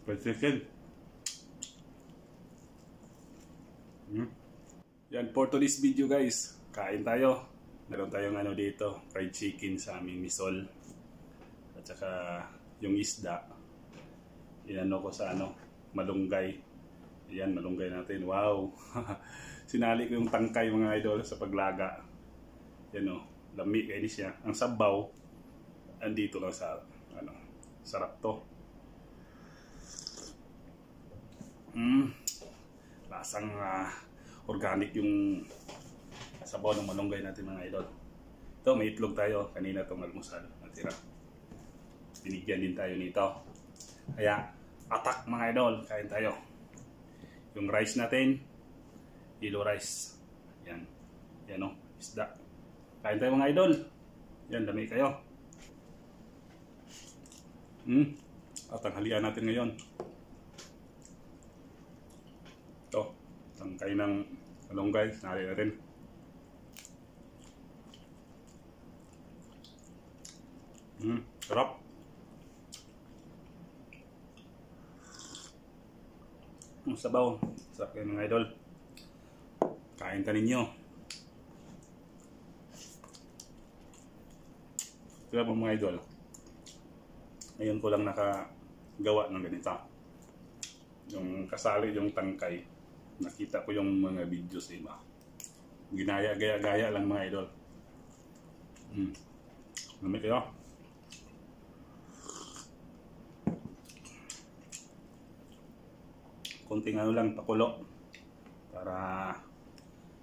Fried chicken. Yan for today's video guys. Kain tayo. Meron tayong ano dito, fried chicken sa aming misol. At saka yung isda. Inano ko sa ano, malunggay. Yan, malunggay natin. Wow! Sinali ko yung tangkay mga idol sa paglaga. Yan o, lami kayo siya. Ang sabaw, andito lang sa ano, sarap to. Lasang organic yung sabaw ng malunggay natin mga idol. Ito, may itlog tayo. Kanina itong almusal natira. Binigyan din tayo nito. Kaya, atak mga idol. Kain tayo. Yung rice natin, yellow rice. Yan. Yan o, isda. Kain tayo mga idol. Yan, dami kayo. At ang halian natin ngayon. Ito, tangkay ng malunggay. Sinali natin. Sarap. Ang sabaw. Sarap kayo mga idol. Kain ka ninyo. Kaya mga idol, ngayon ko lang nakagawa ng ganito. Yung kasali yung tangkay. Nakita ko yung mga videos iba. Ginaya-gaya lang mga idol. Lamig kayo. Konting ano lang, pakulo. Para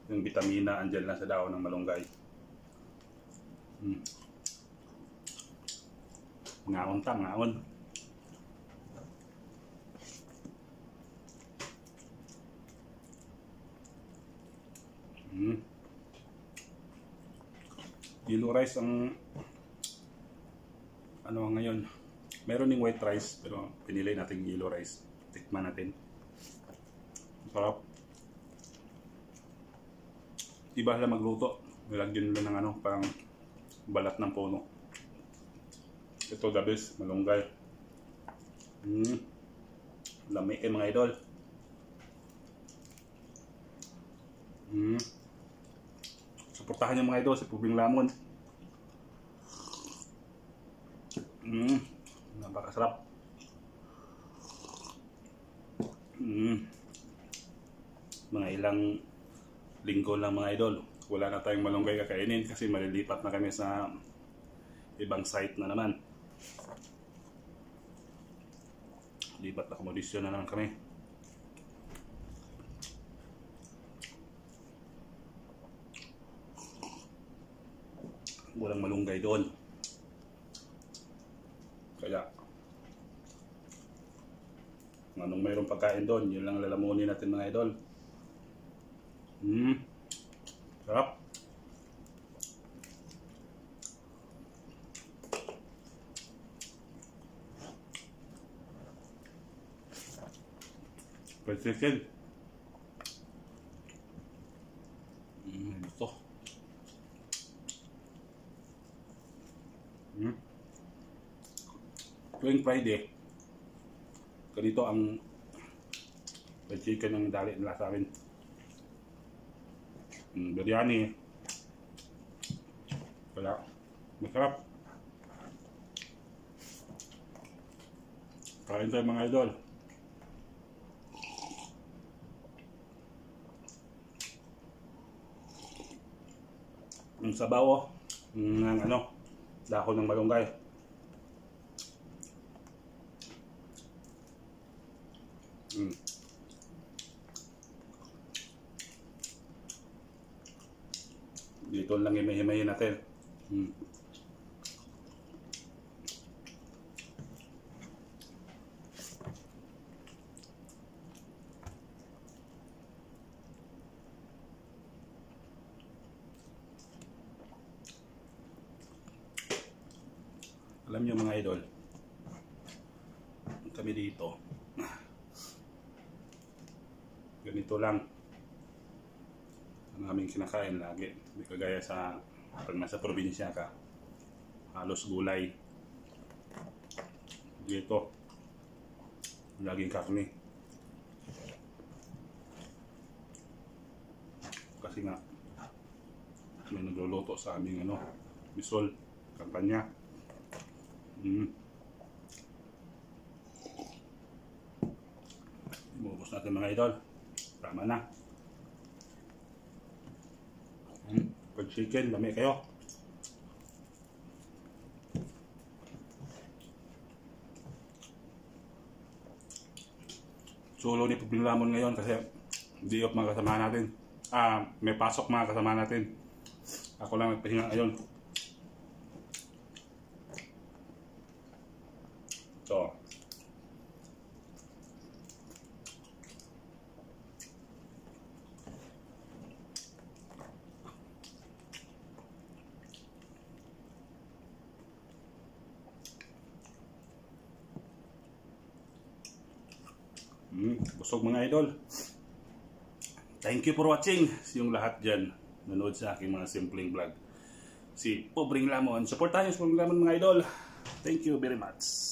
yung vitamina andyan lang sa daon ng malunggay. Ngaon ta, ngaon. Yellow rice ang ano ngayon. Meron ding white rice pero pinili natin yellow rice. Tikman natin. Sarap. Iba lang magluto. Nilagyan nila ng ano, parang balat ng puno. Ito the best, malunggay. Lami kayo mga idol. Suportahan niyo mga idol sa Pubing Lamon. Napakasarap. Mga ilang linggo lang mga idol, wala na tayong malunggay kakainin kasi malilipat na kami sa ibang site na naman. Lipat na akomodasyon na naman kami. Walang malunggay doon. Kaya anong mayroong pagkain doon, yun lang lalamunin natin mga idol. Sarap. Fried chicken. Gusto. Tuwing Friday, ganito ang fried chicken ang dali nila sa amin. Biryani. Kaya masarap. Kain tayo mga idol. Yung sabaw ng ano, dahon ng malunggay. Dito lang himay-himayin natin. Alam niyo mga idol, kami dito ganito lang ang aming kinakain lagi. Hindi kagaya sa pag nasa probinsya ka, halos gulay. Dito laging karne. Kasi nga may nagluluto sa aming misol, kampanya. Ibuubos natin mga idol. Tama na. Pag chicken, lami kayo. Solo ni Pagbilamon ngayon kasi di off mga kasama natin. May pasok mga kasama natin. Ako lang nagpahinga ngayon. So, busog mga idol. Thank you for watching yung lahat dyan nanood sa aking mga simpleng vlog. Si Pobreng Lamon. Support tayo sa Pobreng Lamon mga idol. Thank you very much.